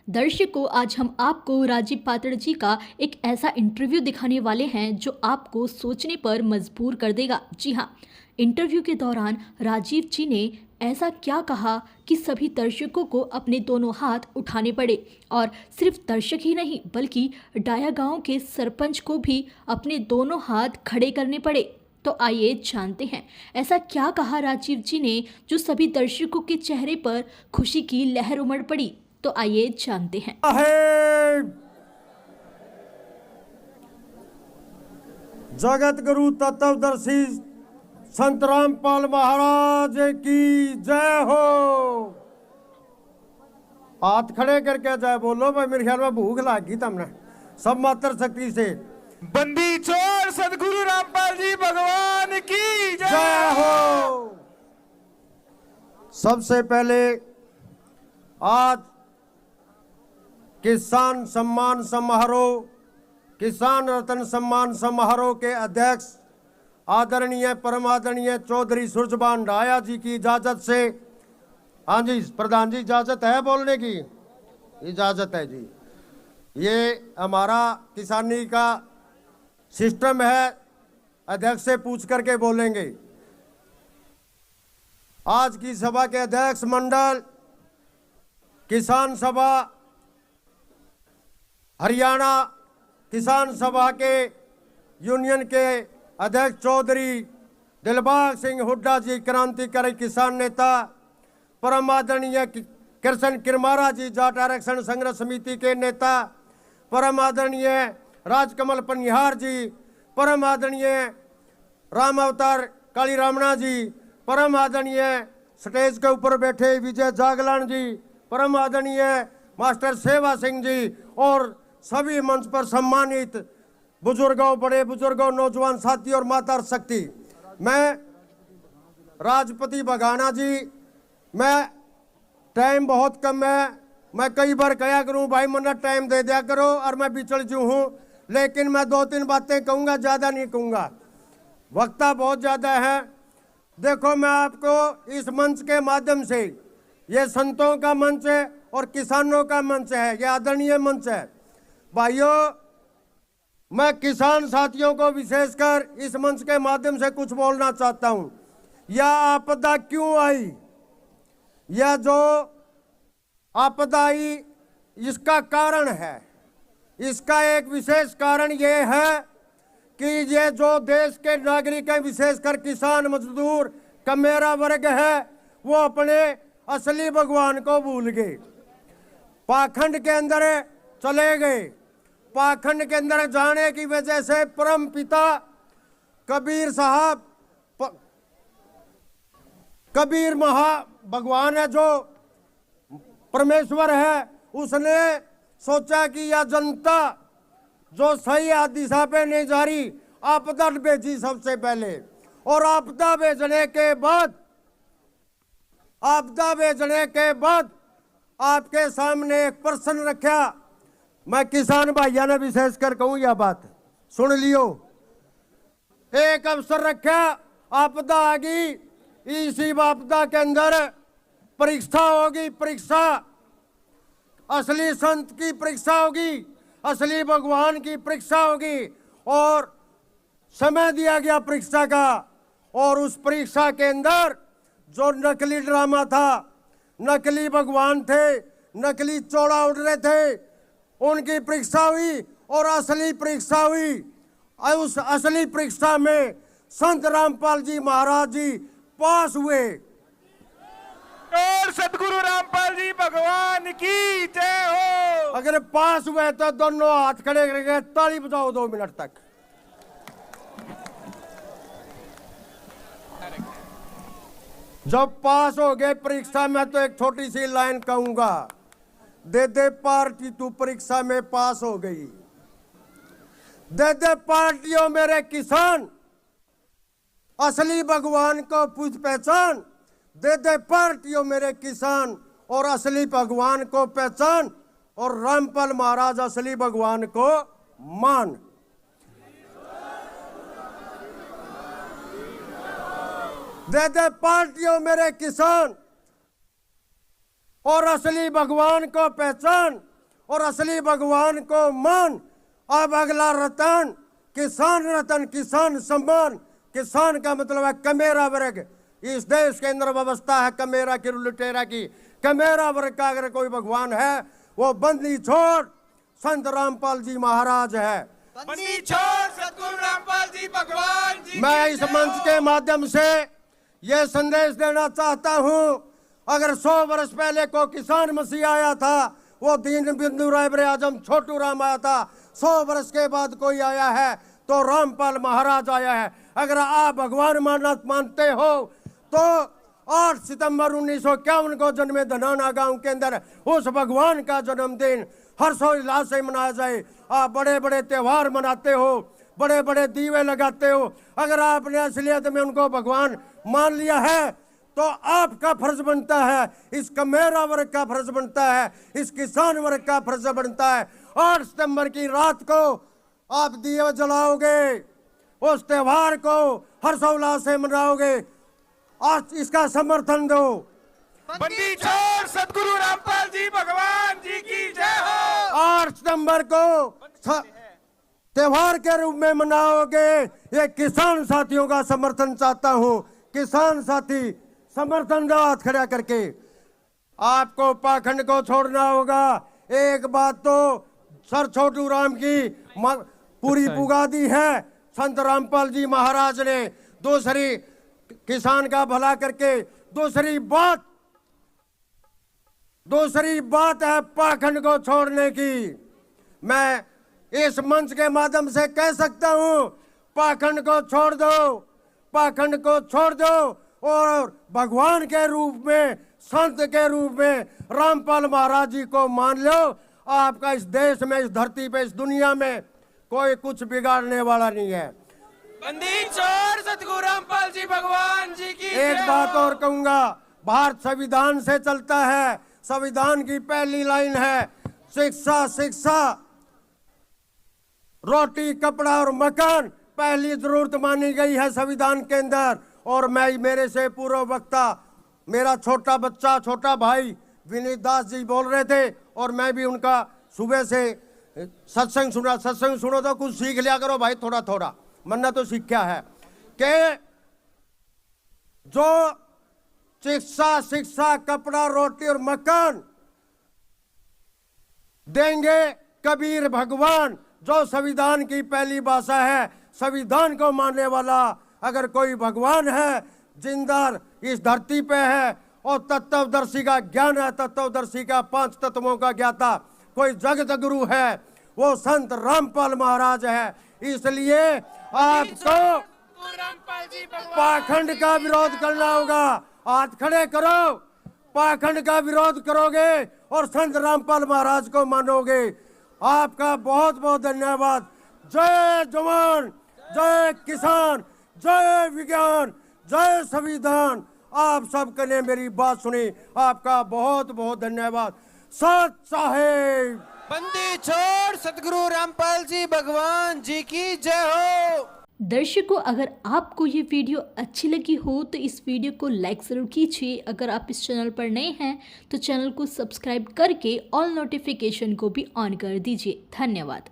दर्शकों, आज हम आपको राजीव पात्र जी का एक ऐसा इंटरव्यू दिखाने वाले हैं जो आपको सोचने पर मजबूर कर देगा। जी हाँ, इंटरव्यू के दौरान राजीव जी ने ऐसा क्या कहा कि सभी दर्शकों को अपने दोनों हाथ उठाने पड़े, और सिर्फ दर्शक ही नहीं बल्कि डाया गांव के सरपंच को भी अपने दोनों हाथ खड़े करने पड़े। तो आइए जानते हैं ऐसा क्या कहा राजीव जी ने जो सभी दर्शकों के चेहरे पर खुशी की लहर उमड़ पड़ी। तो आइए जानते हैं। जगत गुरु तत्वदर्शी संत रामपाल महाराज की जय हो। हाथ खड़े करके जय बोलो भाई, मेरे ख्याल में भूख लागी तुमने सब मात्र शक्ति से। बंदी छोड़ सदगुरु रामपाल जी भगवान की जय हो। सबसे पहले आज किसान सम्मान समारोह, किसान रत्न सम्मान समारोह के अध्यक्ष आदरणीय परम आदरणीय चौधरी सूरजबान डाया जी की इजाजत से, हाँ जी प्रधान जी इजाजत है बोलने की? इजाजत है जी। ये हमारा किसानी का सिस्टम है, अध्यक्ष से पूछ करके बोलेंगे। आज की सभा के अध्यक्ष मंडल, किसान सभा हरियाणा किसान सभा के यूनियन के अध्यक्ष चौधरी दिलबाग सिंह हुड्डा जी, क्रांतिकारी किसान नेता, परम आदरणीय कृष्ण किरमारा जी जाट आरक्षण संघर्ष समिति के नेता, परम आदरणीय राजकमल पनिहार जी, परम आदरणीय राम अवतार काली रामना जी, परम आदरणीय स्टेज के ऊपर बैठे विजय जागलान जी, परम आदरणीय मास्टर सेवा सिंह जी, और सभी मंच पर सम्मानित बुजुर्गों, बड़े बुजुर्गों, नौजवान साथी और माता शक्ति। मैं राजपति बघाना जी, मैं टाइम बहुत कम है, मैं कई बार कहा करूं भाई मन्ना टाइम दे दिया करो, और मैं बिचड़ जू हूं, लेकिन मैं 2-3 बातें कहूंगा, ज़्यादा नहीं कहूंगा, वक्ता बहुत ज़्यादा है। देखो, मैं आपको इस मंच के माध्यम से, ये संतों का मंच है और किसानों का मंच है, ये आदरणीय मंच है भाइयों। मैं किसान साथियों को विशेषकर इस मंच के माध्यम से कुछ बोलना चाहता हूं। यह आपदा क्यों आई, यह जो आपदा आई इसका कारण है, इसका एक विशेष कारण यह है कि ये जो देश के नागरिक हैं, विशेषकर किसान मजदूर का मेरा वर्ग है, वो अपने असली भगवान को भूल गए, पाखंड के अंदर चले गए। पाखंड के अंदर जाने की वजह से परम पिता कबीर साहब, कबीर महा भगवान है जो परमेश्वर है, उसने सोचा कि यह जनता जो सही दिशा पे नहीं जा रही, आपदा भेजी सबसे पहले, और आपदा भेजने के बाद, आपदा भेजने के बाद आपके सामने एक प्रश्न रखा। मैं किसान भाइयों ने विशेष कर कहूं, यह बात सुन लियो। एक अवसर रखा, आपदा आ गई, इसी आपदा के अंदर परीक्षा होगी, परीक्षा असली संत की परीक्षा होगी, असली भगवान की परीक्षा होगी, और समय दिया गया परीक्षा का। और उस परीक्षा के अंदर जो नकली ड्रामा था, नकली भगवान थे, नकली चौड़ा उड़ रहे थे, उनकी परीक्षा हुई और असली परीक्षा हुई। उस असली परीक्षा में संत रामपाल जी महाराज जी पास हुए। और सदगुरु रामपाल जी भगवान की जय हो। अगर पास हुए तो दोनों हाथ खड़े करके ताली बजाओ 2 मिनट तक। जब पास हो गए परीक्षा में तो एक छोटी सी लाइन कहूंगा, दे दे पार्टी तू परीक्षा में पास हो गई, दे दे पार्टियों मेरे किसान, असली भगवान को पूछ पहचान, दे दे पार्टियों मेरे किसान और असली भगवान को पहचान, और रामपाल महाराज असली भगवान को मान। दे दे पार्टियों मेरे किसान और असली भगवान को पहचान, और असली भगवान को मान। अब अगला रतन रतन, किसान सम्मान। किसान का मतलब है कमेरा वर्ग। इस देश के अंदर व्यवस्था है कमेरा की, लुटेरा की। कमेरा वर्ग का अगर कोई भगवान है वो बंदी छोड़ संत रामपाल जी महाराज है। बंदी छोड़ सदगुरु रामपाल जी भगवान जी। मैं इस मंच के माध्यम से यह संदेश देना चाहता हूं, अगर 100 वर्ष पहले को किसान मसीह आया था, वो दीन बंधु रायबरे आजम छोटू राम आया था। 100 वर्ष के बाद कोई आया है तो रामपाल महाराज आया है। अगर आप भगवान मानते हो तो 8 सितंबर 1951 को जन्मे धनाना गांव के अंदर उस भगवान का जन्मदिन हर्षोल्लास से मनाया जाए। आप बड़े बड़े त्योहार मनाते हो, बड़े बड़े दीवे लगाते हो। अगर आपने असलियत में उनको भगवान मान लिया है तो आपका फर्ज बनता है, इस कमेरा वर्ग का फर्ज बनता है, इस किसान वर्ग का फर्ज बनता है। 8 सितंबर की रात को आप दिए जलाओगे, उस त्योहार को हर्षोल्लास से मनाओगे। आज इसका समर्थन दो। बंदी छोड़ सदगुरु रामपाल जी भगवान जी की जय हो। 8 सितंबर को त्योहार के रूप में मनाओगे। ये किसान साथियों का समर्थन चाहता हूं। किसान साथी समर्थन दो हाथ खड़ा करके। आपको पाखंड को छोड़ना होगा। एक बात तो सर छोटू राम की पूरी पुगादी है संत रामपाल जी महाराज ने। दूसरी किसान का भला करके, दूसरी बात है पाखंड को छोड़ने की। मैं इस मंच के माध्यम से कह सकता हूं, पाखंड को छोड़ दो, पाखंड को छोड़ दो और भगवान के रूप में, संत के रूप में रामपाल महाराज जी को मान लो। आपका इस देश में, इस धरती पे, इस दुनिया में कोई कुछ बिगाड़ने वाला नहीं है। बंदी छोड़ सदगुरु रामपाल जी भगवान जी की जय हो। एक बात और कहूंगा, भारत संविधान से चलता है। संविधान की पहली लाइन है शिक्षा, शिक्षा, रोटी, कपड़ा और मकान पहली जरूरत मानी गई है संविधान के अंदर। और मैं, मेरे से पूर्व वक्ता, मेरा छोटा बच्चा, छोटा भाई विनीत दास जी बोल रहे थे और मैं भी उनका सुबह से सत्संग सुना। सत्संग सुनो तो कुछ सीख लिया करो भाई, थोड़ा थोड़ा। मन्ना तो सीखा है कि जो शिक्षा, कपड़ा, रोटी और मकान देंगे कबीर भगवान, जो संविधान की पहली भाषा है। संविधान को मानने वाला अगर कोई भगवान है, जिंदा इस धरती पे है और तत्वदर्शी का ज्ञान है, तत्वदर्शी का 5 तत्वों का ज्ञाता कोई जगत गुरु है, वो संत रामपाल महाराज है। इसलिए आपको पाखंड का विरोध करना होगा। हाथ खड़े करो, पाखंड का विरोध करोगे और संत रामपाल महाराज को मानोगे। आपका बहुत बहुत धन्यवाद। जय जवान, जय किसान, जय विज्ञान, जय संविधान। आप सबके ने मेरी बात सुनी, आपका बहुत बहुत धन्यवाद। सत साहेब। बंदी छोड़ सदगुरु रामपाल जी भगवान जी की जय हो। दर्शकों, अगर आपको ये वीडियो अच्छी लगी हो तो इस वीडियो को लाइक ज़रूर कीजिए। अगर आप इस चैनल पर नए हैं तो चैनल को सब्सक्राइब करके ऑल नोटिफिकेशन को भी ऑन कर दीजिए। धन्यवाद।